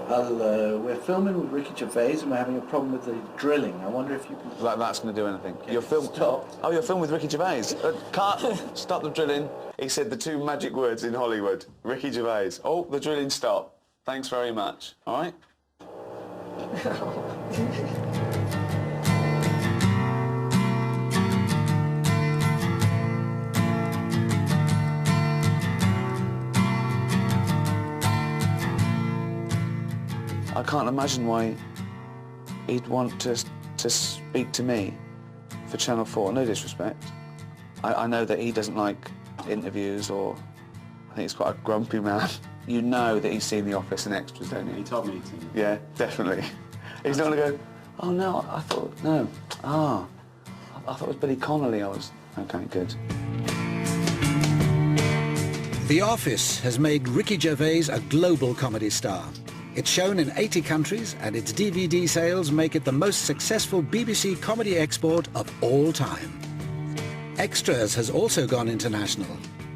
We're filming with Ricky Gervais and we're having a problem with the drilling. I wonder if you can... That's going to do anything. You're Stop. Oh, you're filming with Ricky Gervais. Cut. Stop the drilling. He said the two magic words in Hollywood. Ricky Gervais. Oh, the drilling stopped. Thanks very much. All right? I can't imagine why he'd want to speak to me for Channel 4. No disrespect. I know that he doesn't like interviews, or I think he's quite a grumpy man. You know that he's seen The Office and Extras, don't you? He told me he'd seen it. Yeah, definitely. He's not going to go, oh no, I thought, no. I thought it was Billy Connolly. I was, okay, good. The Office has made Ricky Gervais a global comedy star. It's shown in 80 countries, and its DVD sales make it the most successful BBC comedy export of all time. Extras has also gone international.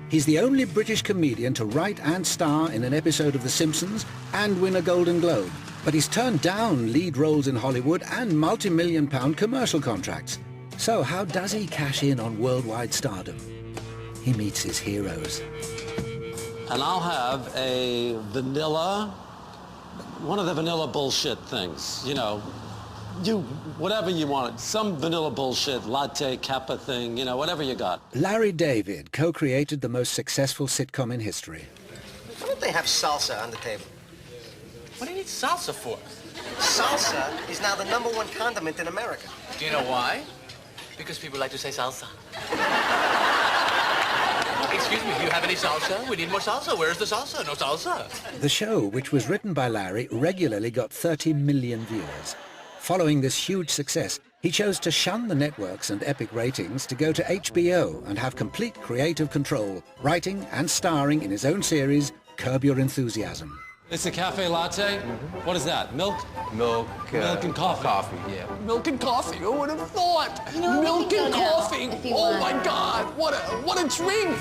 He's the only British comedian to write and star in an episode of The Simpsons and win a Golden Globe. But he's turned down lead roles in Hollywood and multi-million-pound commercial contracts. So how does he cash in on worldwide stardom? He meets his heroes. And I'll have a vanilla, one of the vanilla bullshit things, you know, whatever you want, some vanilla bullshit, latte, kappa thing, you know, whatever you got. Larry David co-created the most successful sitcom in history. Why don't they have salsa on the table? What do you need salsa for? Salsa is now the #1 condiment in America. Do you know why? Because people like to say salsa. Excuse me, do you have any salsa? We need more salsa. Where's the salsa? No salsa. The show, which was written by Larry, regularly got 30 million viewers. Following this huge success, he chose to shun the networks and epic ratings to go to HBO and have complete creative control, writing and starring in his own series, Curb Your Enthusiasm. It's a cafe latte? What is that, milk? Milk and coffee. Coffee, yeah. Milk and coffee, who would have thought? You know, milk and coffee, oh my want. God, what a drink!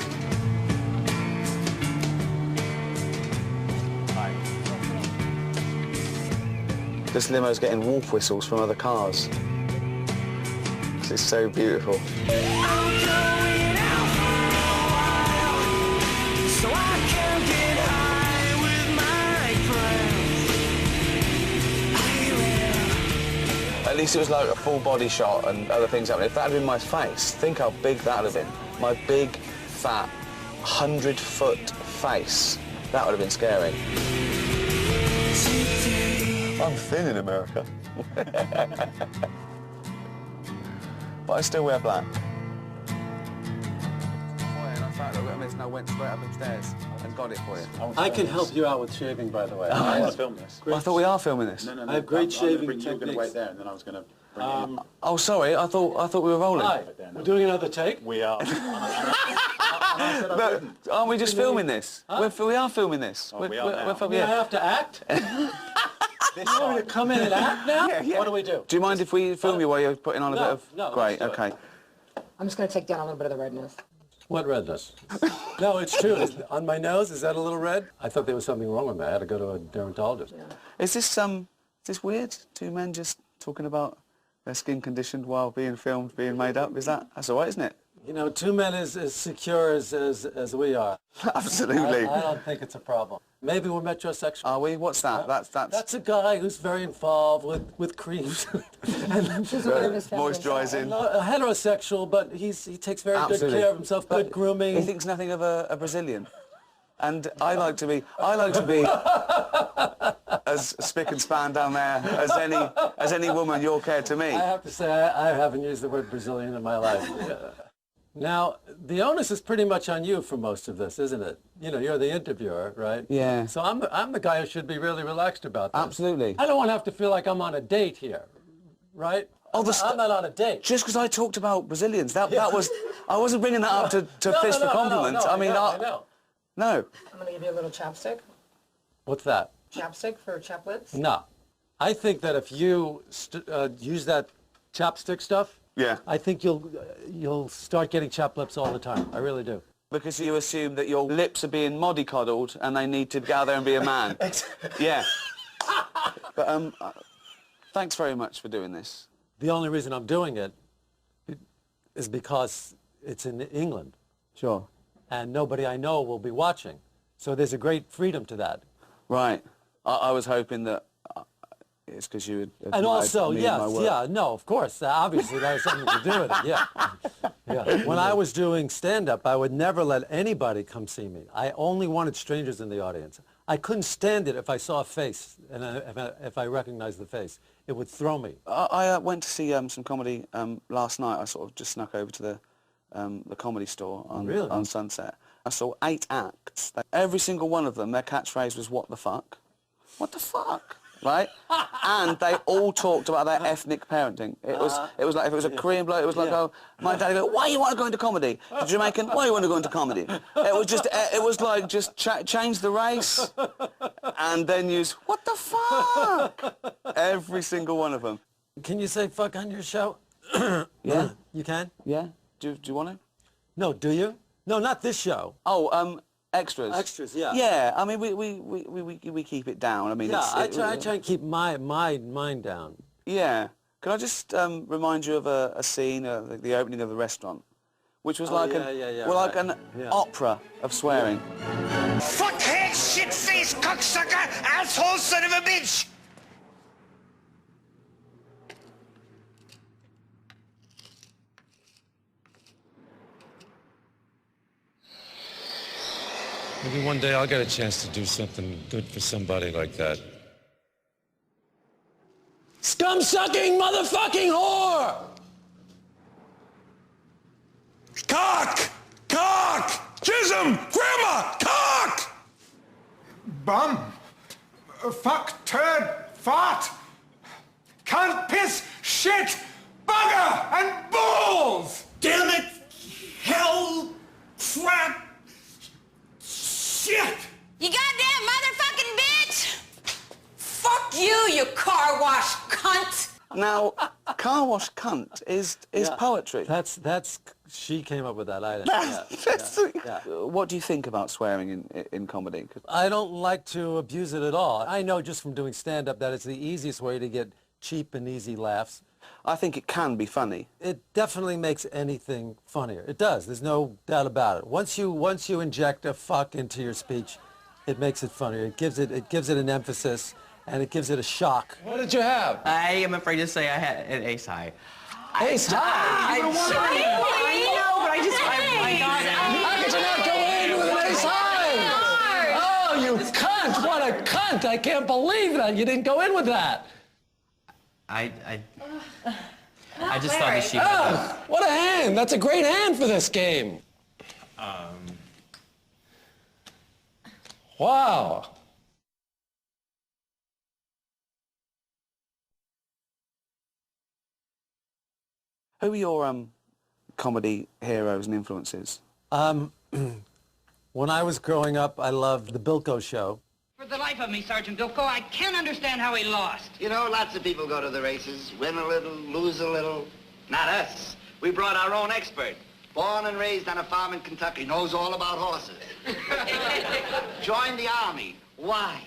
This limo's getting wolf whistles from other cars. It's so beautiful. At least it was like a full body shot and other things happening. If that had been my face, think how big that would have been. My big, fat, 100-foot face. That would have been scary. I'm thin in America. But I still wear black. I went straight up upstairs and got it for you. I can help you out with shaving, by the way. I want to film this. Well, I thought we are filming this. No. I have great shaving You were going to wait techniques. there, and then I was going to bring it in. Oh, sorry. I thought we were rolling. Hi, we're doing another take? We are. But aren't we just filming this? Huh? We are filming this. Oh, we are now. I have to act? You want me to come in and act now? Yeah. What do we do? Do you mind if we film you while you're putting on a bit of... No, Great, let's do it. okay. I'm just going to take down a little bit of the redness. What redness? No, it's true. On my nose, is that a little red? I thought there was something wrong with me. I had to go to a dermatologist. Yeah. Is this weird? Two men just talking about their skin condition while being filmed, being made up? That's all right, isn't it? You know, two men as secure as we are. Absolutely. I don't think it's a problem. Maybe we're metrosexual. Are we? What's that? That's a guy who's very involved with creams. and moisturising. Heterosexual, but he takes very good care of himself, good grooming. He thinks nothing of a Brazilian. And I like to be as spick and span down there as any woman you're cared to me. I have to say, I haven't used the word Brazilian in my life. Now, the onus is pretty much on you for most of this, isn't it? You know, you're the interviewer, right? Yeah. So I'm the guy who should be really relaxed about this. Absolutely. I don't want to have to feel like I'm on a date here, right? I'm not on a date. Just because I talked about Brazilians, that was... I wasn't bringing that up to fish for compliments. No, I mean, I know. No. I'm going to give you a little chapstick. What's that? Chapstick for chaplets. No. I think that if you use that chapstick stuff, Yeah. I think you'll start getting chapped lips all the time. I really do. Because you assume that your lips are being mollycoddled and they need to go out there and be a man. Yeah. But thanks very much for doing this. The only reason I'm doing it is because it's in England. Sure. And nobody I know will be watching. So there's a great freedom to that. Right. I was hoping that it's because you had And also, me and yes, my work. yeah, no, of course. Obviously, that has something to do with it, yeah. Yeah. When I was doing stand-up, I would never let anybody come see me. I only wanted strangers in the audience. I couldn't stand it if I saw a face and if I recognized the face. It would throw me. I went to see some comedy last night. I sort of just snuck over to the comedy store on Sunset. I saw 8 acts. Every single one of them, their catchphrase was, "What the fuck?" What the fuck? Right? And they all talked about their ethnic parenting. It was like, if it was a Korean bloke, it was like, oh, my dad would go, "Why you want to go into comedy?" The Jamaican, "Why you want to go into comedy?" It was like, just change the race and then use, "What the fuck?" Every single one of them. Can you say fuck on your show? Yeah. You can? Yeah. Do you want to? No, do you? No, not this show. Oh, extras. Extras, yeah. Yeah, I mean, we keep it down. I mean, Yeah, I try and keep mine down. Yeah. Can I just remind you of a scene, the opening of the restaurant, which was like an opera of swearing. Fuckhead, shit-faced, cocksucker, asshole, son of a bitch! Maybe one day I'll get a chance to do something good for somebody like that. Scum-sucking motherfucking whore! Cock! Cock! Chisholm! Grandma! Cock! Bum. Fuck, turd, fart. Cunt, piss, shit, bugger, and balls! Damn it! Hell! Crap! Shit! You goddamn motherfucking bitch! Fuck you car wash cunt! Now, car wash cunt is poetry. That's she came up with that. What do you think about swearing in comedy? I don't like to abuse it at all. I know just from doing stand-up that it's the easiest way to get cheap and easy laughs. I think it can be funny. It definitely makes anything funnier. It does. There's no doubt about it. Once you inject a fuck into your speech, it makes it funnier. It gives it an emphasis, and it gives it a shock. What did you have? I am afraid to say I had an ace high. Ace high? I know, but I got it. How could you not go in with an ace high? Oh, you cunt! What a cunt! I can't believe that you didn't go in with that. I just thought that she... What a hand! That's a great hand for this game. Wow. Who are your comedy heroes and influences? When I was growing up, I loved the Bilko Show. For the life of me, Sergeant Bilko, I can't understand how he lost. You know, lots of people go to the races, win a little, lose a little. Not us. We brought our own expert. Born and raised on a farm in Kentucky, knows all about horses. Joined the Army. Why?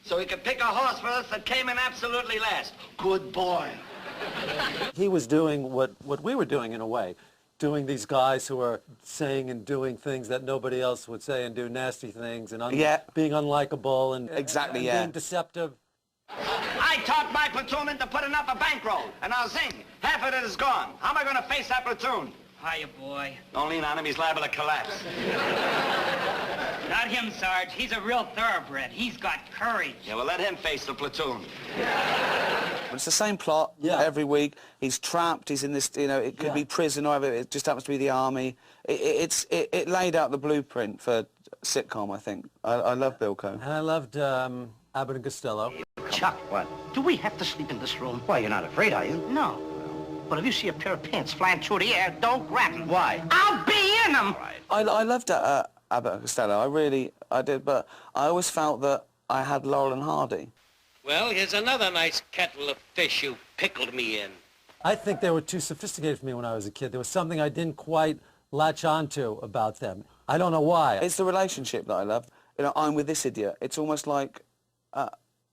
So he could pick a horse for us that came in absolutely last. Good boy. He was doing what we were doing in a way. Doing these guys who are saying and doing things that nobody else would say and do nasty things and being unlikable and being deceptive. I taught my platoon to put enough a bankroll, and I'll zing. Half of it is gone. How am I going to face that platoon? Hiya, boy. Don't lean on him, he's liable to collapse. Not him, Sarge. He's a real thoroughbred. He's got courage. Yeah, well, let him face the platoon. It's the same plot every week. He's trapped. He's in this, it could be prison or whatever. It just happens to be the army. It laid out the blueprint for sitcom, I think. I love Bilko. And I loved Abbott and Costello. Chuck, what? Do we have to sleep in this room? Why, you're not afraid, are you? No. But if you see a pair of pants flying through the air, don't grab them. Why? I'll be in them. Right. I loved Abbott and Costello. I did, but I always felt that I had Laurel and Hardy. Well, here's another nice kettle of fish you pickled me in. I think they were too sophisticated for me when I was a kid. There was something I didn't quite latch onto about them. I don't know why. It's the relationship that I love. I'm with this idiot. It's almost like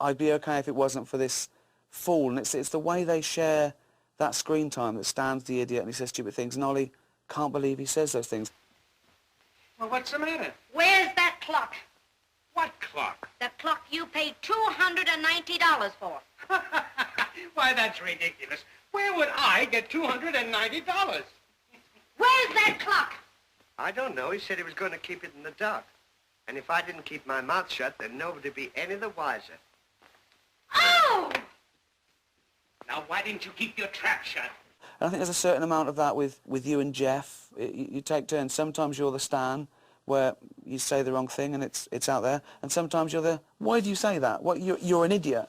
I'd be okay if it wasn't for this fool. And it's the way they share that screen time that Stan's the idiot and he says stupid things, and Ollie can't believe he says those things. Well, what's the matter? Where's that clock? What clock? The clock you paid $290 for. Why, that's ridiculous. Where would I get $290? Where's that clock? I don't know. He said he was going to keep it in the dark. And if I didn't keep my mouth shut, then nobody'd be any the wiser. Oh! Now, why didn't you keep your trap shut? And I think there's a certain amount of that with you and Jeff. You take turns. Sometimes you're the Stan, where you say the wrong thing and it's out there. And sometimes you're the, why do you say that? What, you're an idiot.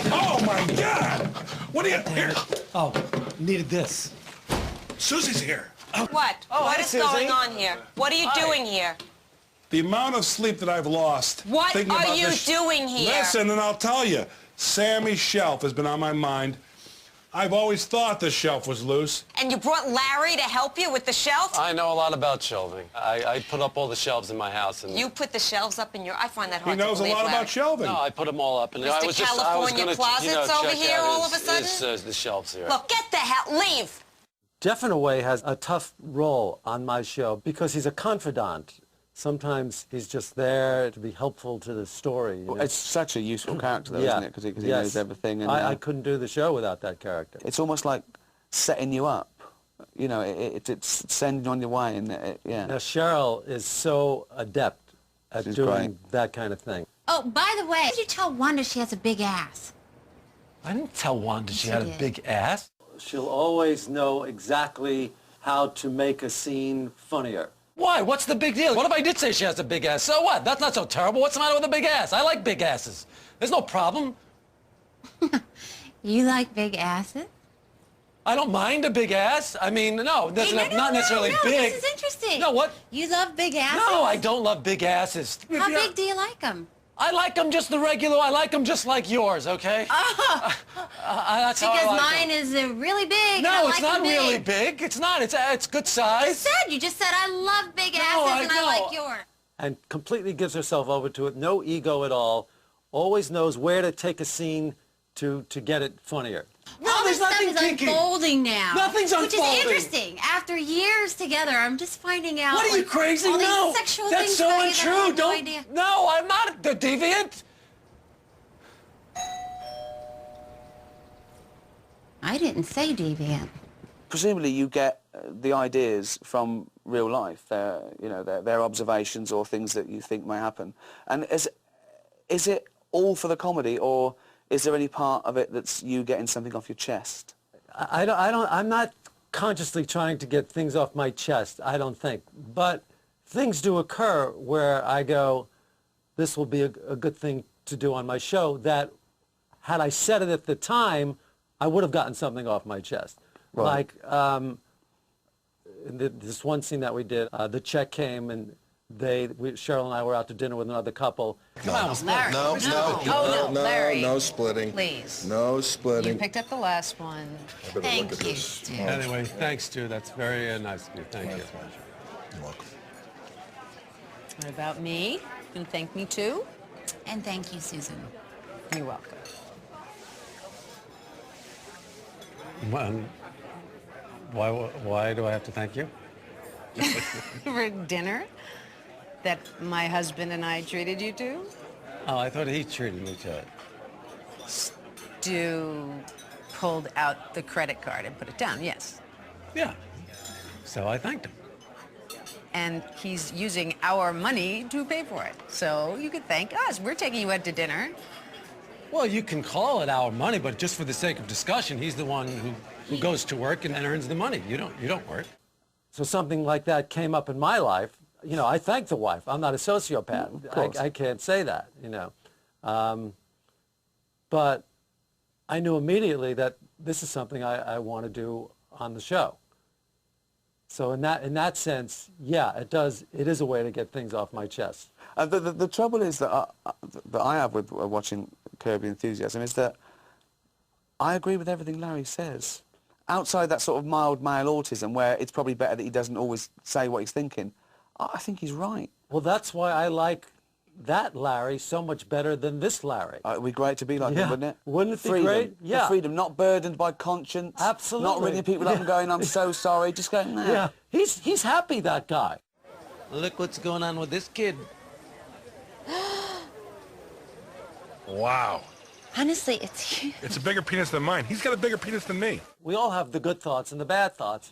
Oh, my God! What are you... Here. Oh, needed this. Susie's here. What? Oh, What hi, is Susie. going on here? What are you doing here? The amount of sleep that I've lost... What thinking are about you this... doing here? Listen, and I'll tell you. Sammy's shelf has been on my mind. I've always thought the shelf was loose. And you brought Larry to help you with the shelf? I know a lot about shelving. I put up all the shelves in my house. And You put the shelves up in your... I find that He hard to knows a believe, lot Larry. about shelving. No, I put them all up. And I Mr. was California gonna, Closets over check here out all of a sudden? the shelves here. Look, get the hell... Leave! Jeff, in a way, has a tough role on my show because he's a confidant. Sometimes he's just there to be helpful to the story. You know? It's such a useful character, though, isn't it? Because he knows everything. And, I couldn't do the show without that character. It's almost like setting you up. You know, it's sending you on your way. And yeah. Now, Cheryl is so adept at She's doing great. that kind of thing. Oh, by the way, did you tell Wanda she has a big ass? I didn't tell Wanda she Yes, had you a did. big ass. She'll always know exactly how to make a scene funnier. Why? What's the big deal? What if I did say she has a big ass? So what? That's not so terrible. What's the matter with a big ass? I like big asses. There's no problem. You like big asses? I don't mind a big ass. I mean, no, that's not necessarily no, big. This is interesting. No, what? You love big asses? No, I don't love big asses. How big do you like them? I like them just the regular. I like them just like yours, okay? Oh, That's how I because like mine 'em. is really big. and No, I it's like not 'em big. really big. It's not. It's good size. You just said I love big asses I and I know. like yours. And completely gives herself over to it. No ego at all. Always knows where to take a scene to get it funnier. All there's this stuff nothing is pinky. unfolding now. Nothing's Which unfolding. is interesting. After years together, I'm just finding out. What are you like, crazy? all these No, sexual that's things so about you that I untrue. have no idea. No, I'm not the deviant. I didn't say deviant. Presumably you get the ideas from real life, their observations or things that you think may happen. And is it all for the comedy, or is there any part of it that's you getting something off your chest? I'm not consciously trying to get things off my chest, I don't think. But things do occur where I go, this will be a good thing to do on my show, that had I said it at the time, I would have gotten something off my chest. Right. Like this one scene that we did, the check came and Cheryl and I were out to dinner with another couple. Larry. No splitting. Please. No splitting. You picked up the last one. Thank you, Stu. Anyway, thanks, Stu. That's very nice of you. Thank you. You're welcome. What about me? You can thank me too? And thank you, Susan. You're welcome. Why do I have to thank you? For dinner that my husband and I treated you to? Oh, I thought he treated me to it. Stu pulled out the credit card and put it down, yes. Yeah. So I thanked him. And he's using our money to pay for it. So you could thank us. We're taking you out to dinner. Well, you can call it our money, but just for the sake of discussion, he's the one who goes to work and earns the money. You don't work. So something like that came up in my life. You know, I thank the wife. I'm not a sociopath. Of course. I can't say that, you know. But I knew immediately that this is something I want to do on the show. So in that sense, yeah, it is a way to get things off my chest. The trouble is that I have with watching Curb Your Enthusiasm is that I agree with everything Larry says. Outside that sort of mild male autism where it's probably better that he doesn't always say what he's thinking, I think he's right. Well, that's why I like that Larry so much better than this Larry. It would be great to be like him, wouldn't it? Wouldn't it be Freedom. great? Yeah. The freedom, not burdened by conscience. Absolutely. Not ringing people up and going, I'm so sorry. Just going, no. Yeah, he's happy, that guy. Look what's going on with this kid. Wow. Honestly, it's huge. It's a bigger penis than mine. He's got a bigger penis than me. We all have the good thoughts and the bad thoughts.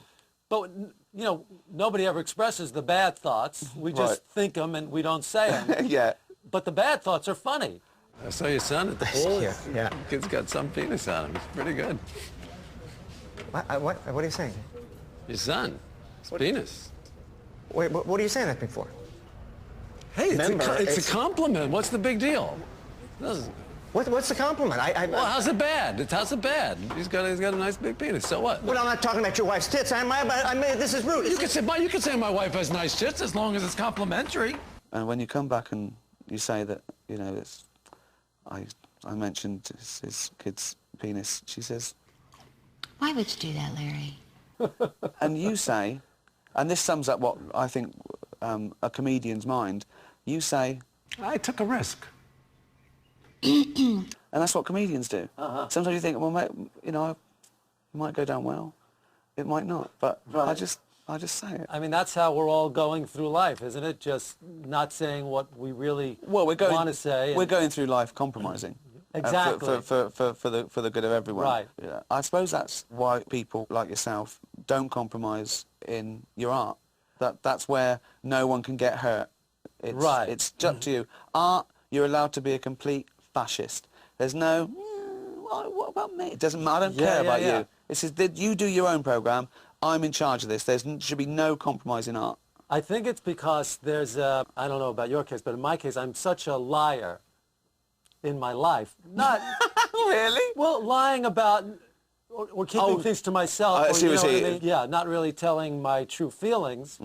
But, you know, nobody ever expresses the bad thoughts. We just think them and we don't say them. Yeah. But the bad thoughts are funny. I saw your son at the pool. Yeah. Kid's got some penis on him. It's pretty good. What are you saying? Your son. His penis. Wait, what are you saying that before? Hey, Remember, it's a compliment. What's the big deal? What's the compliment? Well, how's it bad? How's it bad? He's got a nice big penis. So what? Well, I'm not talking about your wife's tits. I mean, this is rude. You can say my wife has nice tits as long as it's complimentary. And when you come back and you say that, you know, I mentioned his kid's penis, she says, Why would you do that, Larry? and you say, and this sums up what I think a comedian's mind, you say, I took a risk. And that's what comedians do. Sometimes you think, well, mate, you know, it might go down well, it might not, but I just say it. I mean, that's how we're all going through life, isn't it? Just not saying what we really want to say. We're going through life compromising. Exactly. For the good of everyone. Right. Yeah. I suppose that's why people like yourself don't compromise in your art. That's where no one can get hurt. It's up to you. Art, you're allowed to be a complete fascist. There's no, what about me? It doesn't matter. I don't care about you. This is you do your own program. I'm in charge of this. There should be no compromise in art. I think it's because there's I don't know about your case, but in my case, I'm such a liar in my life. Not really. Well, lying about or keeping things to myself. I see what you're saying. Yeah, not really telling my true feelings.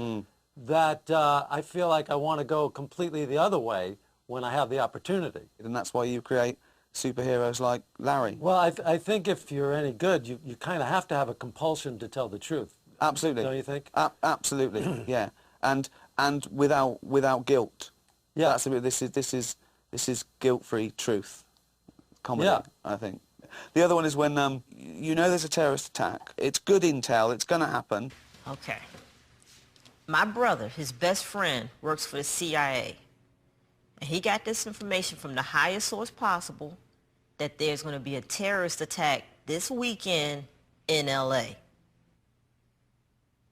That I feel like I want to go completely the other way when I have the opportunity. And that's why you create superheroes like Larry. Well, I think if you're any good, you kind of have to have a compulsion to tell the truth. Absolutely. Don't you think? Absolutely. Yeah. And without guilt. Yeah. This is guilt-free truth comedy. Yeah. I think. The other one is when you know there's a terrorist attack. It's good intel. It's going to happen. Okay. My brother, his best friend, works for the CIA. And he got this information from the highest source possible that there's going to be a terrorist attack this weekend in L.A.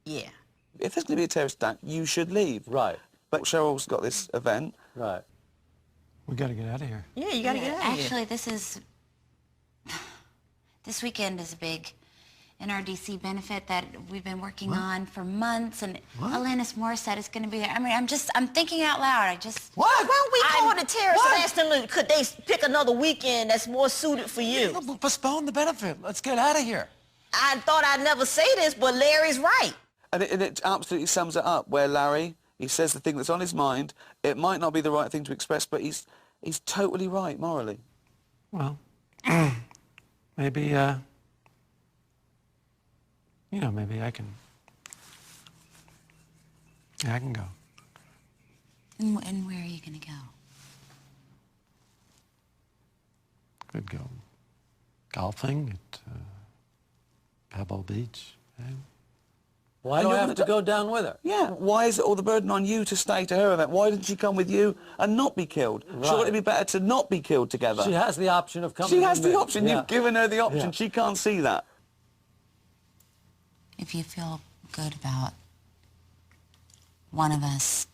Yeah. If there's going to be a terrorist attack, you should leave. Right. But Cheryl's got this event. Right. We got to get out of here. Yeah, you got to get out of here. Actually, this weekend is a big NRDC benefit that we've been working on for months, and Alanis Morissette is going to be there. I mean, I'm thinking out loud. Why don't we call it a terrorist and ask them, could they pick another weekend that's more suited for you? No, postpone the benefit. Let's get out of here. I thought I'd never say this, but Larry's right. And it absolutely sums it up, where Larry, he says the thing that's on his mind. It might not be the right thing to express, but he's totally right morally. Well, maybe, maybe I can go. And where are you going to go? Could go golfing at Pebble Beach. Why do I have to go down with her? Yeah, why is it all the burden on you to stay to her event? Why didn't she come with you and not be killed? Right. Surely it'd be better to not be killed together. She has the option of coming She has with the me. option. Yeah. You've given her the option. Yeah. She can't see that. If you feel good about one of us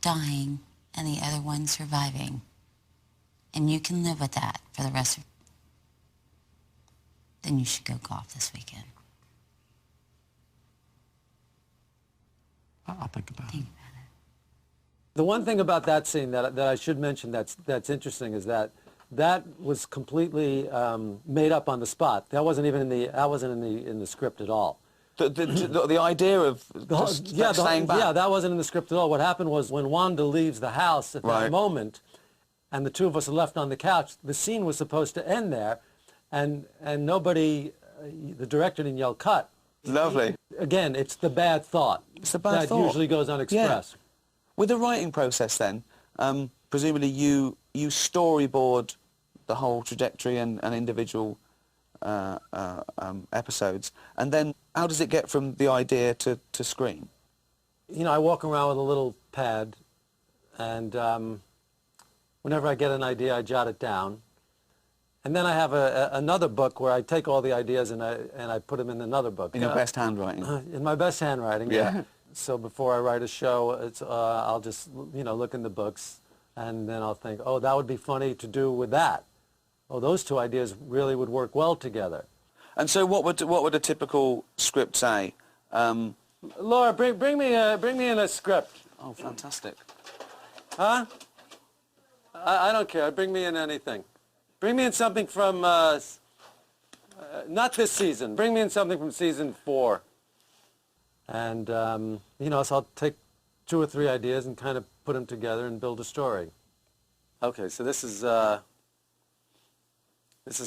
dying and the other one surviving, and you can live with that for the rest of, then you should go golf this weekend. I'll think about it. The one thing about that scene that I should mention that's interesting is that was completely made up on the spot. That wasn't even in the script at all. The idea of staying back. Yeah, that wasn't in the script at all. What happened was when Wanda leaves the house at that moment, and the two of us are left on the couch, the scene was supposed to end there, and nobody, the director didn't yell cut. Lovely. Again, it's the bad thought. It's the bad thought. That usually goes unexpressed. Yeah. With the writing process then, presumably you storyboard the whole trajectory and individual episodes, and then how does it get from the idea to screen? You know, I walk around with a little pad, and whenever I get an idea, I jot it down. And then I have another book where I take all the ideas and I put them in another book. In your best handwriting? In my best handwriting, yeah. So before I write a show, I'll just, you know, look in the books, and then I'll think, oh, that would be funny to do with that. Oh, those two ideas really would work well together. And so what would a typical script say? Laura, bring me in a script. Oh, fantastic. Huh? I don't care. Bring me in anything. Bring me in something from, not this season. Bring me in something from season 4. And, you know, so I'll take 2 or 3 ideas and kind of put them together and build a story. Okay, so this is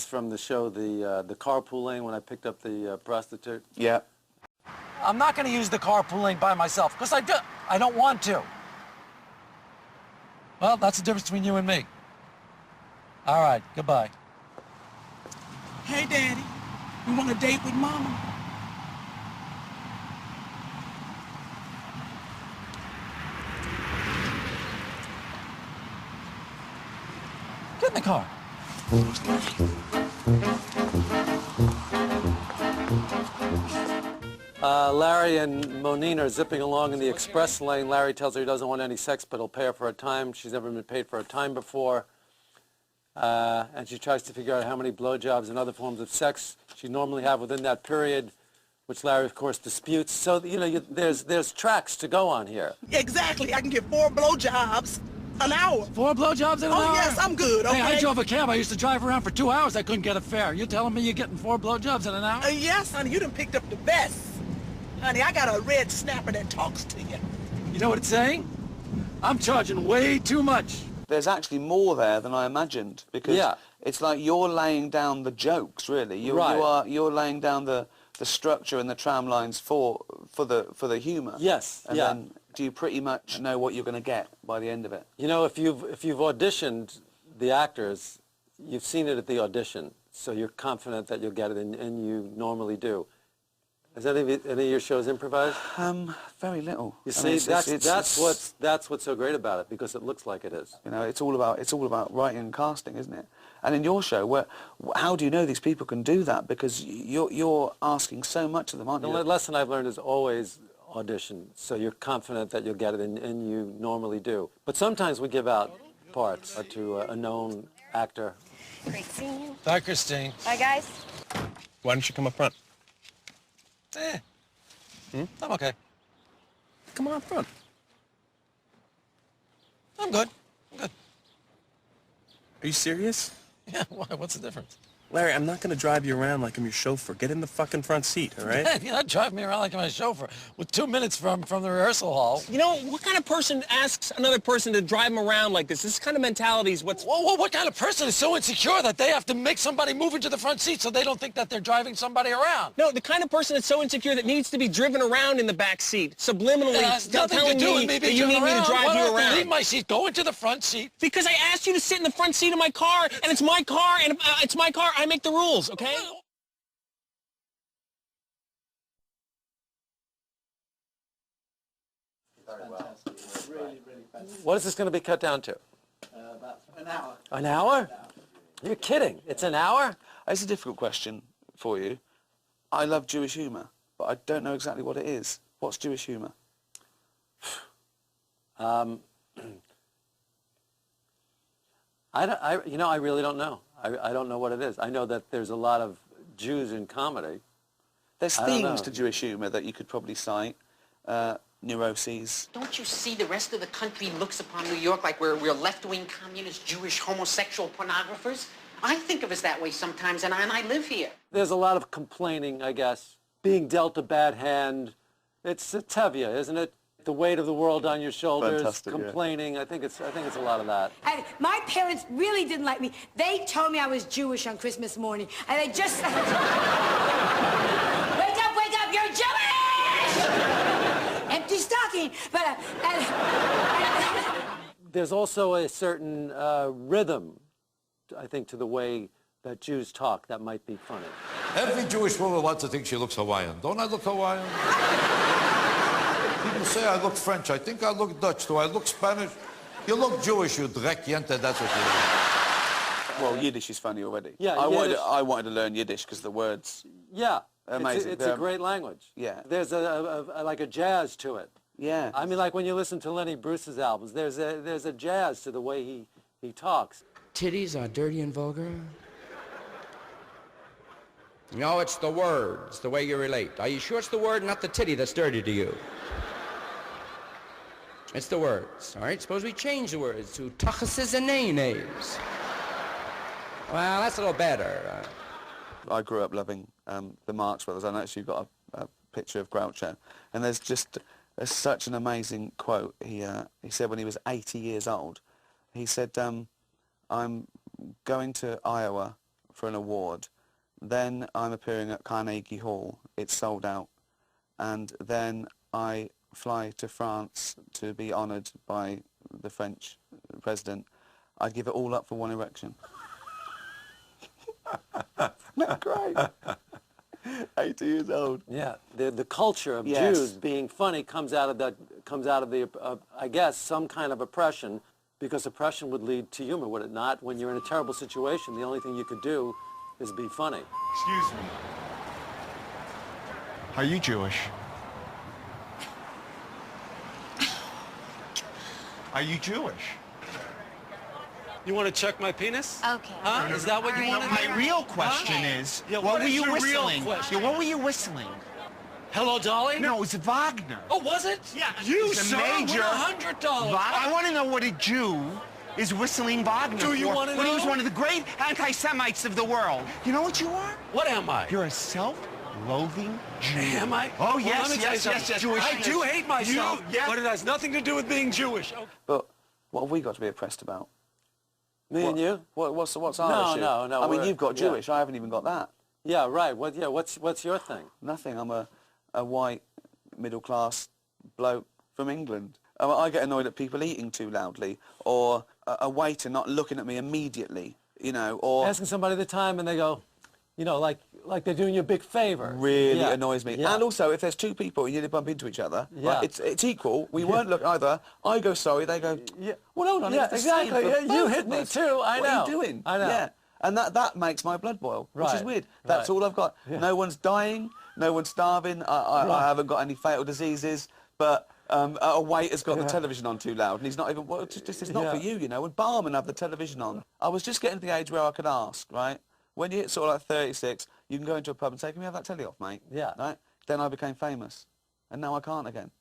from the show, the carpooling, when I picked up the prostitute. Yeah. I'm not going to use the carpooling by myself, because I don't want to. Well, that's the difference between you and me. All right, goodbye. Hey, Daddy, you want a date with Mama? Get in the car. Larry and Monine are zipping along in the express lane. Larry tells her he doesn't want any sex, but he'll pay her for her time. She's never been paid for her time before. And she tries to figure out how many blowjobs and other forms of sex she'd normally have within that period, which Larry, of course, disputes. So, you know, there's tracks to go on here. Exactly. I can get 4 blowjobs an hour. 4 blowjobs in an hour? Oh, yes, I'm good, okay? Hey, I drove a cab. I used to drive around for 2 hours. I couldn't get a fare. You telling me you're getting 4 blowjobs in an hour? Yes, honey, you done picked up the best. Honey, I got a red snapper that talks to you. You know what it's saying? I'm charging way too much. There's actually more there than I imagined, because it's like you're laying down the jokes, really. You're laying down the structure and the tram lines for the humour. Yes. And then do you pretty much know what you're going to get by the end of it? You know, if you've auditioned the actors, you've seen it at the audition, so you're confident that you'll get it, and you normally do. Is any of your shows improvised? Very little. You see, that's what's so great about it, because it looks like it is. You know, it's all about writing and casting, isn't it? And in your show, how do you know these people can do that? Because you're asking so much of them, aren't you? The lesson I've learned is always audition, so you're confident that you'll get it, and you normally do. But sometimes we give out parts to a known actor. Great seeing you. Bye, Christine. Bye, guys. Why don't you come up front? I'm okay. Come on up front. I'm good. Good. Are you serious? Yeah, why? What's the difference? Larry, I'm not going to drive you around like I'm your chauffeur. Get in the fucking front seat, all right? You're not driving me around like I'm a chauffeur with 2 minutes from the rehearsal hall. You know, what kind of person asks another person to drive them around like this? This kind of mentality is what's... Well, what kind of person is so insecure that they have to make somebody move into the front seat so they don't think that they're driving somebody around? No, the kind of person that's so insecure that needs to be driven around in the back seat, subliminally telling me that you need me to drive you around. Leave my seat. Go into the front seat. Because I asked you to sit in the front seat of my car, and it's my car, and it's my car. I make the rules, okay? What is this going to be cut down to? About an hour. An hour? You're kidding. It's an hour? It's a difficult question for you. I love Jewish humour, but I don't know exactly what it is. What's Jewish humour? I really don't know. I don't know what it is. I know that there's a lot of Jews in comedy. There's themes to Jewish humour that you could probably cite. Neuroses. Don't you see the rest of the country looks upon New York like we're left-wing communist, Jewish, homosexual pornographers? I think of us that way sometimes, and I live here. There's a lot of complaining, I guess. Being dealt a bad hand. It's tevya, isn't it? The weight of the world on your shoulders. Fantastic, complaining. Yeah. I think it's a lot of that. And my parents really didn't like me. They told me I was Jewish on Christmas morning, and they just wake up, you're Jewish! Empty stocking. talking, but There's also a certain rhythm, I think, to the way that Jews talk that might be funny. Every Jewish woman wants to think she looks Hawaiian. Don't I look Hawaiian? People say I look French. I think I look Dutch. Do I look Spanish? You look Jewish, you dreck yente, that's what you look. Well, Yiddish is funny already. Yeah, I wanted to learn Yiddish because the words... Yeah. Amazing. It's a great language. Yeah. There's like a jazz to it. Yeah. I mean, like when you listen to Lenny Bruce's albums, there's a jazz to the way he talks. Titties are dirty and vulgar? No, it's the words, the way you relate. Are you sure it's the word, not the titty, that's dirty to you? It's the words, all right? Suppose we change the words to tuchuses and nays. Well, that's a little better. I grew up loving the Marx Brothers. I noticed you've got a picture of Groucho, and there's such an amazing quote. He said when he was 80 years old, he said, I'm going to Iowa for an award, then I'm appearing at Carnegie Hall, it's sold out, and then I fly to France to be honoured by the French president. I'd give it all up for one erection. That's great. 80 years old. Yeah, the culture of Yes. Jews being funny comes out of the I guess some kind of oppression, because oppression would lead to humor, would it not? When you're in a terrible situation, the only thing you could do is be funny. Excuse me. Are you Jewish? Are you Jewish? You want to check my penis? Okay. Huh? Is that what you want to My do? real question Huh? is, Yeah, what were is you your whistling? real question? Yeah, what were you whistling? Hello, Dolly? No, it was Wagner. Oh, was it? Yeah, You, it's a sir, major won $100. I want to know what a Jew is whistling Wagner Do you for wanna when he was know? one of the great anti-Semites of the world. You know what you are? What am I? You're a self-loathing Jew. Am I? Oh, Well, yes, let me tell you yes, something. yes, yes. Jewish. I do hate myself, but it has nothing to do with being Jewish. Okay. But what have we got to be oppressed about? Me and you? What's our No, issue? no, no, I mean, we're- you've got yeah. Jewish. I haven't even got that. Yeah, right. What's your thing? Nothing. I'm a white, middle-class bloke from England. I get annoyed at people eating too loudly, or a waiter not looking at me immediately, you know, or... Asking somebody the time and they go, you know, like they're doing you a big favor. Really Yeah. annoys me. Yeah. And also, if there's two people and you bump into each other, Yeah. right, it's equal. We weren't looking either. I go sorry, they go, Yeah. well, hold on, Yeah, it's the same exactly. for Yeah, you both hit of me us. too, I What know. are you doing? I know. Yeah. And that makes my blood boil, which is Right, weird. That's right. all I've got. Yeah. No one's dying, no one's starving, I haven't got any fatal diseases, but a waiter's got the television on too loud, and he's not even, well, this is not for you, you know, and barman have the television on. I was just getting to the age where I could ask, right? When you hit sort of like 36, you can go into a pub and say, can we have that telly off, mate? Yeah. Right? Then I became famous, and now I can't again.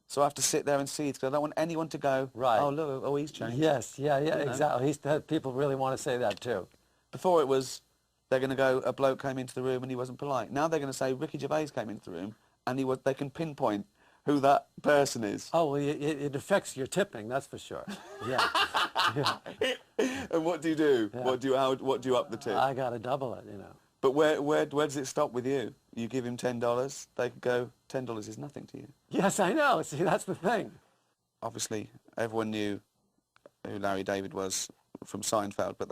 So I have to sit there and see it, because I don't want anyone to go, Right. oh, look, oh, he's changed. Yes, yeah, You know? exactly. People really want to say that too. Before it was, they're going to go, a bloke came into the room and he wasn't polite. Now they're going to say, Ricky Gervais came into the room, and they can pinpoint who that person is. Oh, well, it affects your tipping, that's for sure. Yeah. And what do you do? Yeah. What do you up the tip? I got to double it, you know. But where does it stop with you? You give him $10, they could go, $10 is nothing to you. Yes, I know. See, that's the thing. Obviously, everyone knew who Larry David was from Seinfeld, but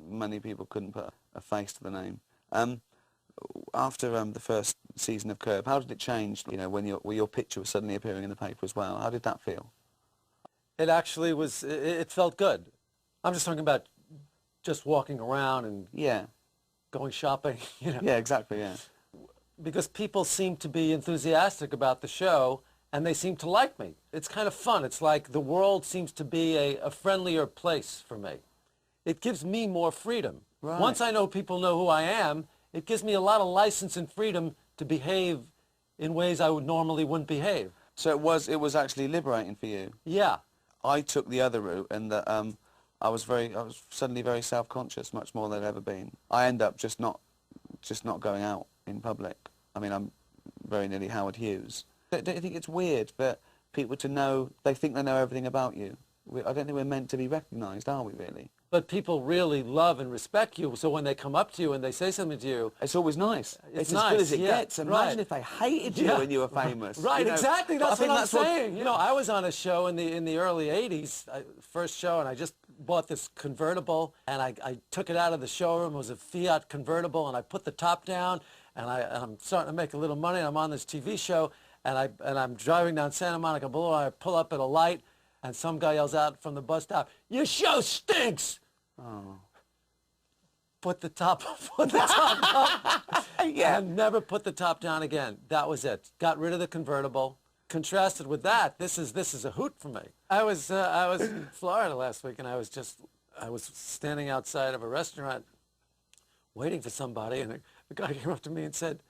many people couldn't put a face to the name. After the first season of Curb, how did it change, you know, when your picture was suddenly appearing in the paper as well? How did that feel? It actually was, it felt good. I'm just talking about just walking around and going shopping, you know. Yeah, exactly, yeah. Because people seem to be enthusiastic about the show, and they seem to like me. It's kind of fun. It's like the world seems to be a friendlier place for me. It gives me more freedom. Right. Once I know people know who I am, it gives me a lot of license and freedom to behave in ways I normally wouldn't behave. So it was actually liberating for you? Yeah. I took the other route, and that I was suddenly very self-conscious, much more than I'd ever been. I end up just not going out in public. I mean, I'm very nearly Howard Hughes. Don't you think it's weird for people to know, they think they know everything about you? I don't think we're meant to be recognised, are we really? but people really love and respect you. So when they come up to you and they say something to you, it's always nice. It's nice, as good as it yeah, gets. Imagine right. if they hated you when you were famous. Right, You know, exactly. That's I think what I'm that's saying. You know, I was on a show in the early '80s, first show, and I just bought this convertible, and I took it out of the showroom. It was a Fiat convertible, and I put the top down, and I'm starting to make a little money. And I'm on this TV show, and I'm driving down Santa Monica Boulevard. I pull up at a light, and some guy yells out from the bus stop, "Your show stinks!" Oh. Put the top up. Yeah. And never put the top down again. That was it. Got rid of the convertible. Contrasted with that, this is a hoot for me. I was in Florida last week, and I was standing outside of a restaurant waiting for somebody, and a guy came up to me and said,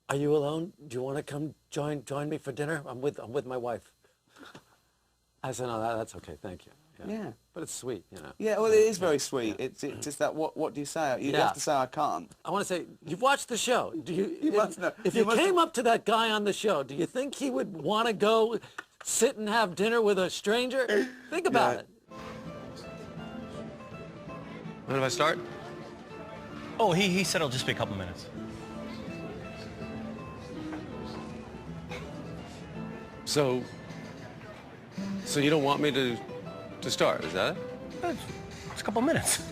"Are you alone? Do you want to come join me for dinner? I'm with my wife." I said, "No, that's okay, thank you." Yeah. But it's sweet, you know. Yeah, well, it is very sweet. Yeah. It's just that, what do you say? You have to say, "I can't." I want to say, you've watched the show. Do you? If you must came up to that guy on the show, do you think he would want to go sit and have dinner with a stranger? Think about it. When do I start? Oh, he said it'll just be a couple minutes. So you don't want me to start, is that it? It's a couple minutes.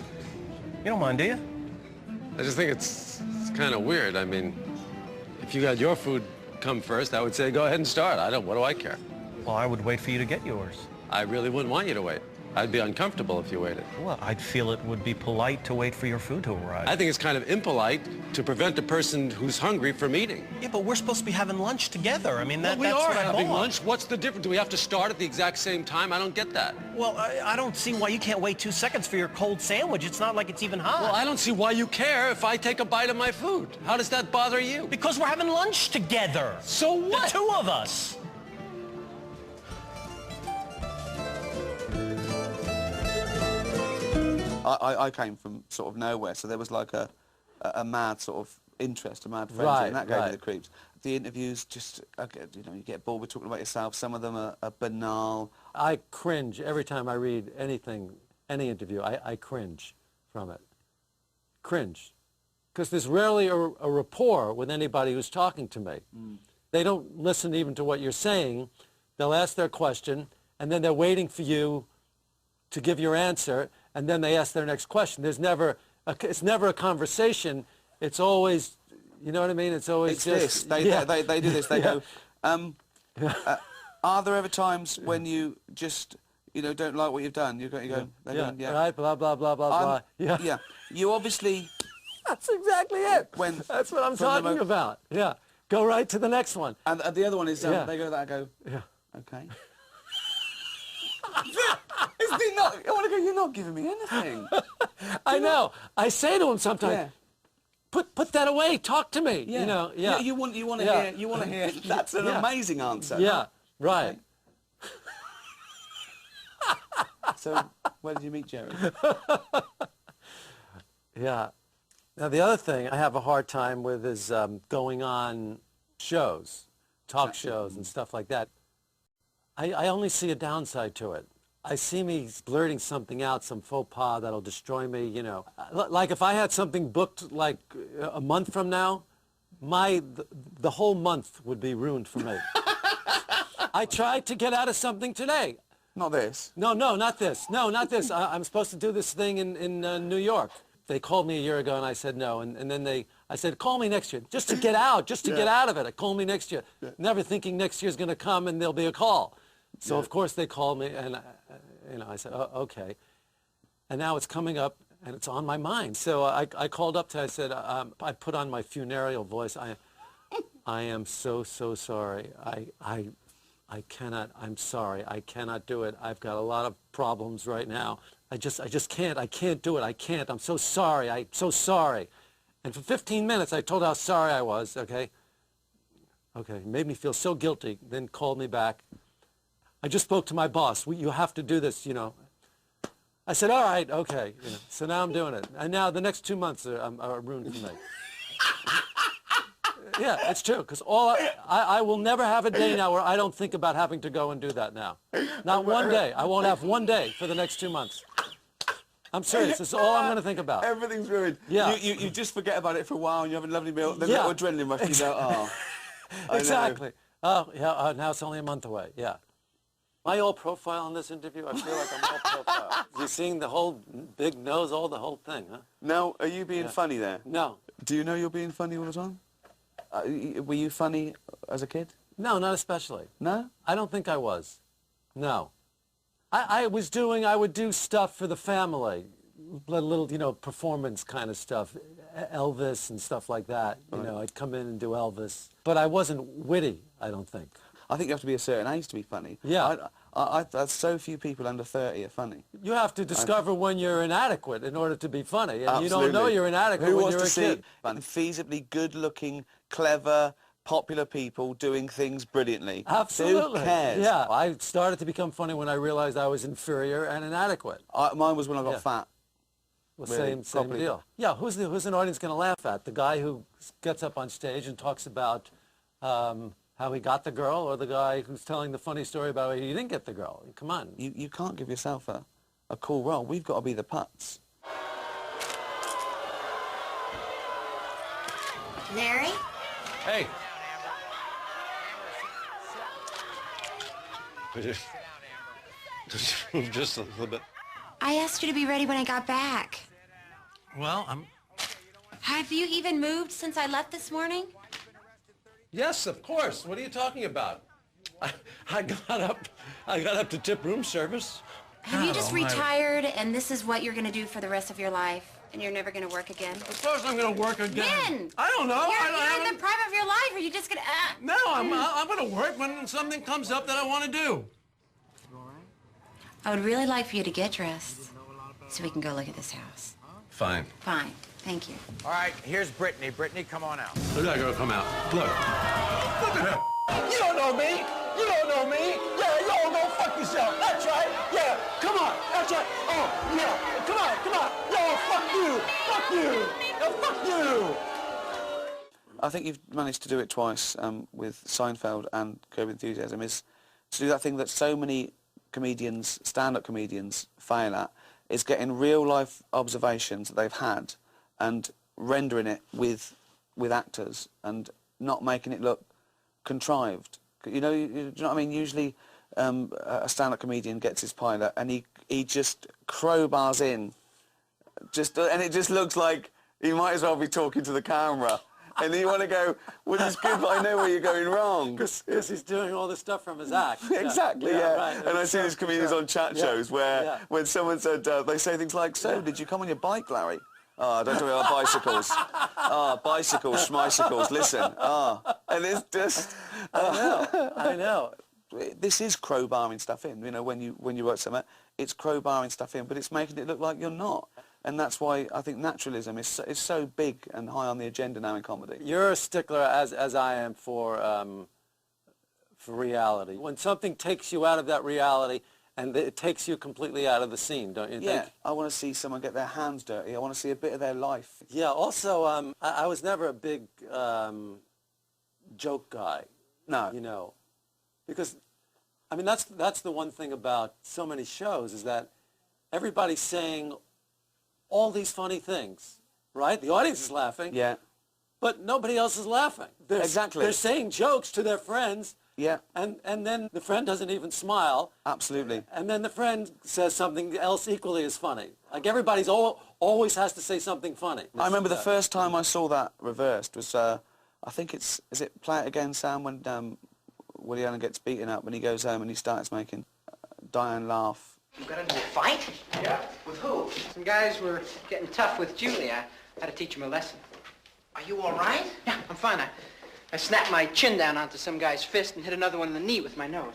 You don't mind, do you? I just think it's kind of weird. I mean, if you got your food come first, I would say go ahead and start. What do I care? Well, I would wait for you to get yours. I really wouldn't want you to wait. I'd be uncomfortable if you waited. Well, I'd feel it would be polite to wait for your food to arrive. I think it's kind of impolite to prevent a person who's hungry from eating. Yeah, but we're supposed to be having lunch together. I mean, that's what I bought. We are having lunch. What's the difference? Do we have to start at the exact same time? I don't get that. Well, I don't see why you can't wait 2 seconds for your cold sandwich. It's not like it's even hot. Well, I don't see why you care if I take a bite of my food. How does that bother you? Because we're having lunch together. So what? The two of us. I came from sort of nowhere, so there was like a mad sort of interest, a mad frenzy, and that gave me the creeps. The interviews, just, you know, you get bored with talking about yourself. Some of them are banal. I cringe every time I read anything, any interview. I cringe from it. Cringe. Because there's rarely a rapport with anybody who's talking to me. Mm. They don't listen even to what you're saying. They'll ask their question, and then they're waiting for you to give your answer, and then they ask their next question. It's never a conversation. It's always, you know what I mean? It's always just... They do this. They go, are there ever times when you just, you know, don't like what you've done? You go, right, blah, blah, blah, blah, blah. Yeah. You obviously... That's exactly it. That's what I'm talking about. Yeah. Go right to the next one. And the other one is, they go to that, I go, okay. I want to go, you're not giving me anything. I know. I say to him sometimes, put that away, talk to me. You know, You want to hear, that's an amazing answer. Yeah, right. So, where did you meet Jerry? Yeah. Now, the other thing I have a hard time with is going on shows, talk shows and stuff like that. I only see a downside to it. I see me blurting something out, some faux pas that'll destroy me, you know. Like if I had something booked like a month from now, the whole month would be ruined for me. I tried to get out of something today. Not this. No, not this. No, not this. I'm supposed to do this thing in New York. They called me a year ago, and I said no. And then I said, call me next year, just to get out, to get out of it. Call me next year, never thinking next year's going to come and there'll be a call. So of course they called me, and you know, I said, oh, okay. And now it's coming up, and it's on my mind. So I called up to, I said, I put on my funereal voice. I am so sorry. I cannot. I'm sorry. I cannot do it. I've got a lot of problems right now. I just can't. I can't do it. I can't. I'm so sorry. I'm so sorry. And for 15 minutes, I told how sorry I was. Okay. It made me feel so guilty. Then called me back. I just spoke to my boss. You have to do this, you know. I said, all right, okay. You know, so now I'm doing it. And now the next 2 months are ruined for me. Yeah, it's true. Because I will never have a day now where I don't think about having to go and do that now. Not one day. I won't have one day for the next 2 months. I'm serious. That's all I'm going to think about. Everything's ruined. Yeah. You just forget about it for a while and you have a lovely meal. Then little adrenaline rush. You go, oh. I Exactly. know. Oh, yeah, now it's only a month away. Yeah. Am I all profile in this interview? I feel like I'm all profile. You're seeing the whole big nose, the whole thing, huh? No, are you being funny there? No. Do you know you're being funny all the time? Were you funny as a kid? No, not especially. No? I don't think I was. No. I would do stuff for the family, little, performance kind of stuff, Elvis and stuff like that. You know, I'd come in and do Elvis. But I wasn't witty, I don't think. I think you have to be a certain age to be funny. Yeah. So few people under 30 are funny. You have to discover when you're inadequate in order to be funny. And Absolutely. you don't know you're inadequate when you're a kid. Feasibly good-looking, clever, popular people doing things brilliantly. Absolutely. Who cares? Yeah. I started to become funny when I realized I was inferior and inadequate. Mine was when I got fat. Well, Really, same deal. Yeah, who's an audience going to laugh at? The guy who gets up on stage and talks about how he got the girl, or the guy who's telling the funny story about how he didn't get the girl? Come on. You can't give yourself a cool role. We've got to be the putts. Larry? Hey. Just a little bit. I asked you to be ready when I got back. Well, Have you even moved since I left this morning? yes, of course. What are you talking about? I got up to tip room service. Have you just retired and this is what you're going to do for the rest of your life? And you're never going to work again? Of course I'm going to work again. When? I don't know. You're in the prime of your life. Are you just going to... No, I'm going to work when something comes up that I want to do. I would really like for you to get dressed so we can go look at this house. Fine. Fine. Thank you. All right, here's Brittany. Brittany, come on out. Look at that girl come out. Look. Look at her. You don't know me. You don't know me. Yeah, you don't go fuck yourself. That's right. Yeah, come on. That's right. Oh, yeah. Come on, come on. No, fuck you. Fuck you. No, fuck you. I think you've managed to do it twice with Seinfeld and Curb Enthusiasm, is to do that thing that so many comedians, stand-up comedians, fail at, is getting real-life observations that they've had and rendering it with actors and not making it look contrived. You know what I mean? Usually a stand-up comedian gets his pilot and he just crowbars in, and it just looks like he might as well be talking to the camera. And you want to go, well, it's good, but I know where you're going wrong. Because he's doing all this stuff from his act. Exactly, yeah. Right. And I see these comedians on chat shows where when someone said, they say things like, so, did you come on your bike, Larry? Oh, don't talk about bicycles. Bicycles, schmicycles, listen. And it's just... I know. This is crowbarring stuff in, you know, when you work somewhere, it's crowbarring stuff in, but it's making it look like you're not. And that's why I think naturalism is so big and high on the agenda now in comedy. You're a stickler, as I am, for reality. When something takes you out of that reality, and it takes you completely out of the scene, don't you think? Yeah, I want to see someone get their hands dirty. I want to see a bit of their life. Yeah, also, I was never a big joke guy. No. You know, because, I mean, that's the one thing about so many shows, is that everybody's saying all these funny things, right? The audience is laughing. Yeah. But nobody else is laughing. Exactly. They're saying jokes to their friends. Yeah. And then the friend doesn't even smile. Absolutely. And then the friend says something else equally as funny. Like everybody's always has to say something funny. I remember the first time I saw that reversed was, I think is it Play It Again, Sam, when Woody Allen gets beaten up, when he goes home and he starts making Diane laugh. You got into a fight? Yeah. With who? Some guys were getting tough with Julie. I had to teach them a lesson. Are you all right? Yeah, I'm fine. I snapped my chin down onto some guy's fist and hit another one in the knee with my nose.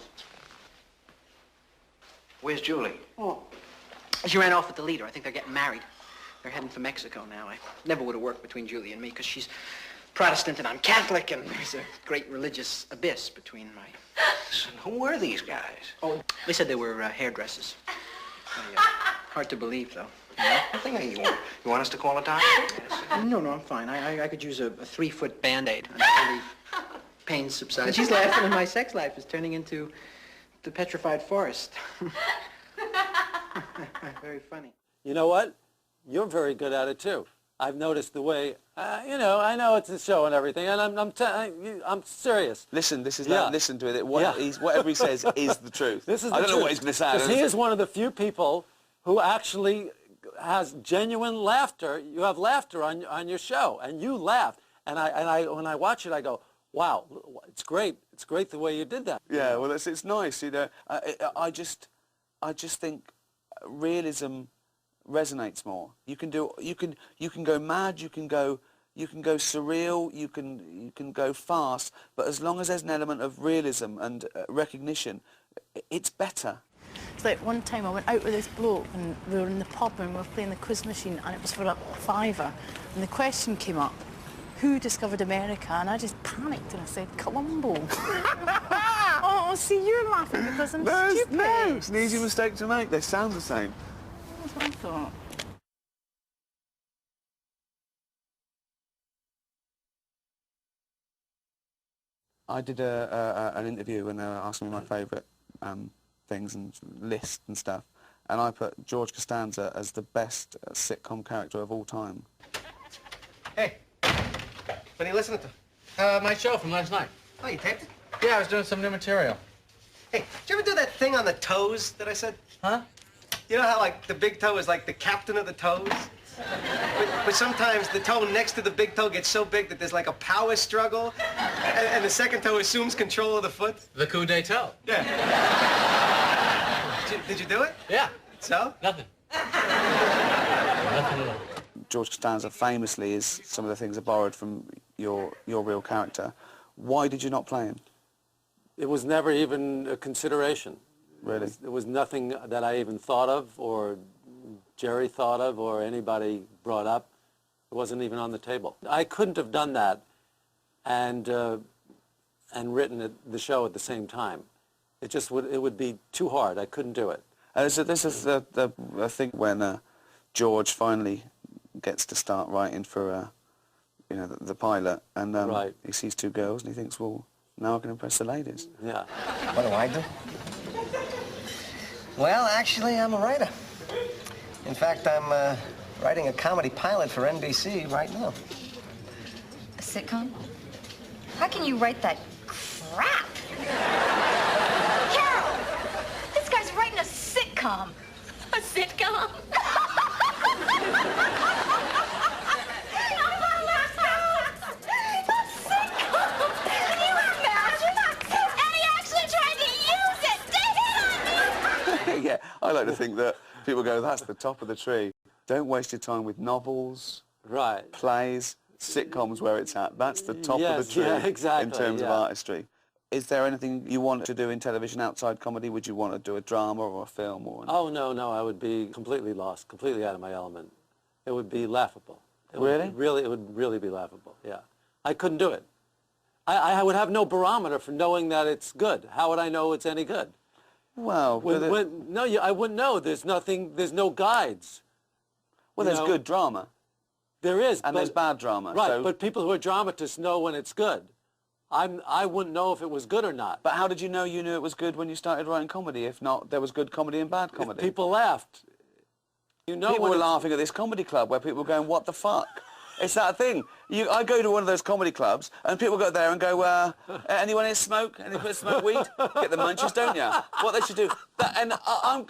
Where's Julie? Oh. She ran off with the leader. I think they're getting married. They're heading for Mexico now. I never would have worked between Julie and me because she's Protestant and I'm Catholic, and there's a great religious abyss between my... Listen, who were these guys? Oh, they said they were hairdressers. Hard to believe, though. Nothing. You want us to call a doctor? No, I'm fine. I could use a 3-foot Band-Aid until the pain subsides. She's laughing and my sex life is turning into the petrified forest. Very funny. You know what? You're very good at it too. I've noticed the way, you know, I know it's a show and everything, and I'm serious. Listen, this is Yeah. listen to it. Whatever he says is the truth. This is I the don't know what truth. he's going to say. Because he is one of the few people who actually has genuine laughter. You have laughter on your show, and you laugh. And when I watch it, I go, wow, it's great. It's great the way you did that. Yeah, well, it's nice, you know. I just think realism resonates more. You can go mad, you can go surreal, you can go fast, but as long as there's an element of realism and recognition, it's better. It's like one time I went out with this bloke and we were in the pub and we were playing the quiz machine and it was for a £5 and the question came up, who discovered America? And I just panicked and I said, Colombo. Oh, see, you're laughing because I'm stupid. No, it's an easy mistake to make. They sound the same. That's what I thought. I did an interview when they were asking me my favourite things and lists and stuff, and I put George Costanza as the best sitcom character of all time. Hey, what are you listening to? My show from last night. Oh, you taped it? Yeah, I was doing some new material. Hey, did you ever do that thing on the toes that I said? Huh? You know how, like, the big toe is like the captain of the toes? But sometimes the toe next to the big toe gets so big that there's like a power struggle, and the second toe assumes control of the foot. The coup d'etat. Yeah. Did you do it? Yeah. So? Nothing. Nothing at all. George Costanza famously is some of the things are borrowed from your real character. Why did you not play him? It was never even a consideration. Really? It was nothing that I even thought of or Jerry thought of or anybody brought up. It wasn't even on the table. I couldn't have done that and written the show at the same time. It would be too hard. I couldn't do it. So this is the thing when George finally gets to start writing for you know, the pilot, and Right. he sees two girls and he thinks, well, now I can impress the ladies. Yeah. What do I do? Well, actually, I'm a writer. In fact, I'm writing a comedy pilot for NBC right now. A sitcom? How can you write that crap? Carol! This guy's writing a sitcom. A sitcom? Yeah, I like to think that people go, that's the top of the tree. Don't waste your time with novels, right, plays, sitcoms where it's at. That's the top of the tree exactly, in terms of artistry. Is there anything you want to do in television outside comedy? Would you want to do a drama or a film? Oh, no, I would be completely lost, completely out of my element. It would be laughable. It would really be laughable, yeah. I couldn't do it. I would have no barometer for knowing that it's good. How would I know it's any good? Well, I wouldn't know. There's no guides. Well, there's good drama. There is. And there's bad drama. Right, so... but people who are dramatists know when it's good. I wouldn't know if it was good or not. But how did you know it was good when you started writing comedy? If not, there was good comedy and bad comedy. If people laughed. You know, people were laughing at this comedy club where people were going, what the fuck? It's that thing. I go to one of those comedy clubs and people go there and go, anyone here smoke? Anyone smoke weed? Get the munchies, don't you? What they should do. And I'm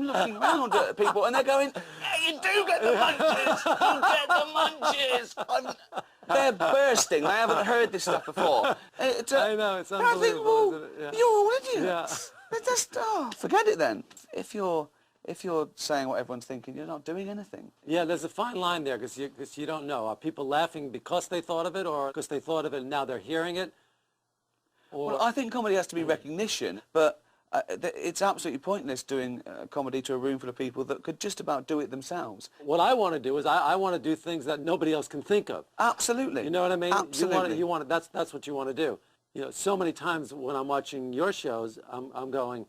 looking around at people and they're going, yeah, you do get the munchies. You get the munchies. They're bursting. They haven't heard this stuff before. I know, it's unbelievable. I think, well, you're all idiots. Yeah. Just, forget it then. If you're saying what everyone's thinking, you're not doing anything. Yeah, there's a fine line there because you don't know. Are people laughing because they thought of it or because they thought of it and now they're hearing it? Or... Well, I think comedy has to be recognition, but it's absolutely pointless doing comedy to a room full of people that could just about do it themselves. What I want to do is I want to do things that nobody else can think of. Absolutely. You know what I mean? Absolutely. You want that's what you want to do. You know, so many times when I'm watching your shows, I'm going,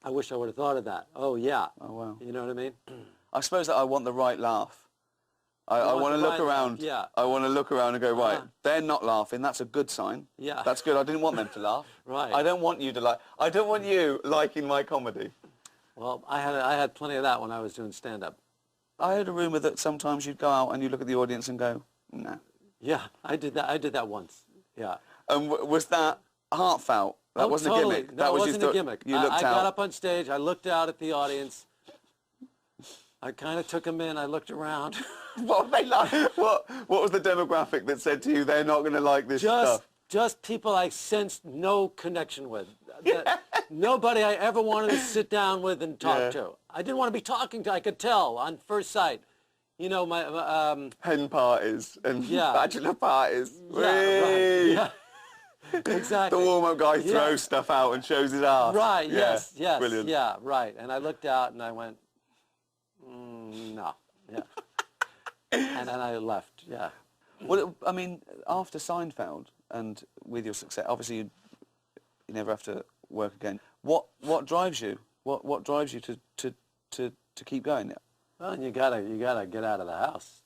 I wish I would have thought of that. Oh, yeah. Oh, wow. You know what I mean? I suppose that I want the right laugh. I want to look around. Yeah. I want to look around and go, right, they're not laughing. That's a good sign. Yeah. That's good. I didn't want them to laugh. Right. I don't want you to like. I don't want you liking my comedy. Well, I had plenty of that when I was doing stand-up. I heard a rumour that sometimes you'd go out and you look at the audience and go, nah. Yeah, I did that once. Yeah. And was that heartfelt? That wasn't totally. a gimmick. That wasn't a gimmick. You looked I out. got up on stage. I looked out at the audience. I kind of took them in. I looked around. What were they like? What was the demographic that said to you they're not going to like this stuff? Just people I sensed no connection with. Nobody I ever wanted to sit down with and talk to. I didn't want to be talking to. I could tell on first sight. You know, my hen parties and bachelor parties. Yeah, right. Yeah. Exactly. The warm-up guy throws stuff out and shows his ass. Right. Yes. Yes. Brilliant. Yeah. Right. And I looked out and I went, no. Yeah. And then I left. Yeah. Well, I mean, after Seinfeld and with your success, obviously you never have to work again. What drives you? What drives you to keep going? Well, you gotta get out of the house.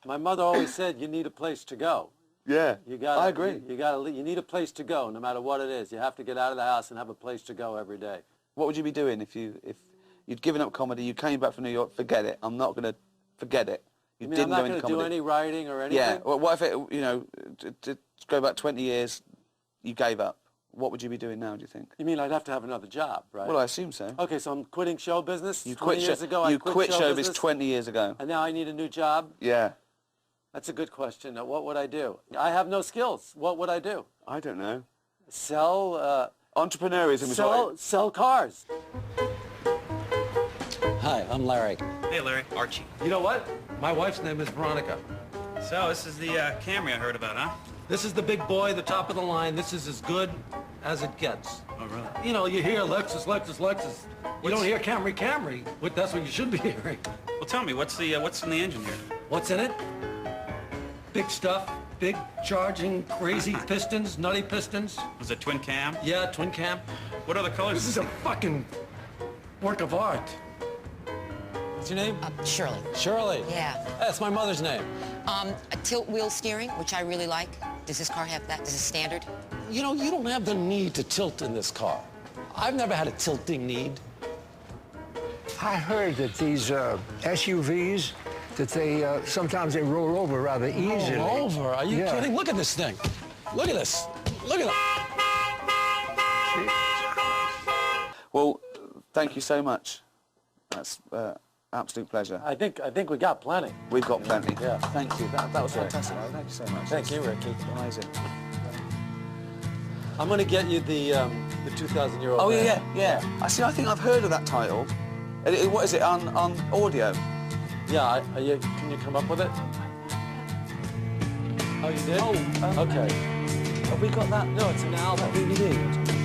My mother always said you need a place to go. Yeah, I agree. You need a place to go, no matter what it is. You have to get out of the house and have a place to go every day. What would you be doing if you'd given up comedy, you came back from New York? Forget it. I'm not gonna forget it. You mean didn't I'm go not into going to comedy. do any writing or anything? Yeah. Well, what if it? You know, to go back 20 years, you gave up. What would you be doing now, do you think? You mean I'd have to have another job, right? Well, I assume so. Okay, so I'm quitting show business. You 20 quit years ago. I quit show showbiz 20 years ago. And now I need a new job. Yeah. That's a good question. What would I do? I have no skills. What would I do? I don't know. Sell. Entrepreneurism is what sell cars. Hi, I'm Larry. Hey, Larry. Archie. You know what? My wife's name is Veronica. So, this is the Camry I heard about, huh? This is the big boy, the top of the line. This is as good as it gets. Oh, really? You know, you hear Lexus, Lexus, Lexus. You don't hear Camry, Camry. That's what you should be hearing. Well, tell me, what's in the engine here? What's in it? Big stuff, big charging, crazy pistons, nutty pistons. Was it twin cam? Yeah, twin cam. What other colors? This is a fucking work of art. What's your name? Shirley. Shirley? Yeah. That's my mother's name. A tilt wheel steering, which I really like. Does this car have that? Is it standard? You know, you don't have the need to tilt in this car. I've never had a tilting need. I heard that these SUVs, that they sometimes they roll over rather easily. Roll over? Are you kidding? Look at this thing. Look at this. Look at it. Well, thank you so much. That's absolute pleasure. I think we got plenty. We've got plenty. Yeah. Thank you. That was fantastic. Thank you so much. Thank you, Ricky. Amazing. I'm going to get you the 2,000-year-old. Oh man. yeah. I see. I think I've heard of that title. What is it on audio? Yeah. Can you come up with it? Oh, you did? Oh. Okay. Have we got that? No, it's an album. DVD.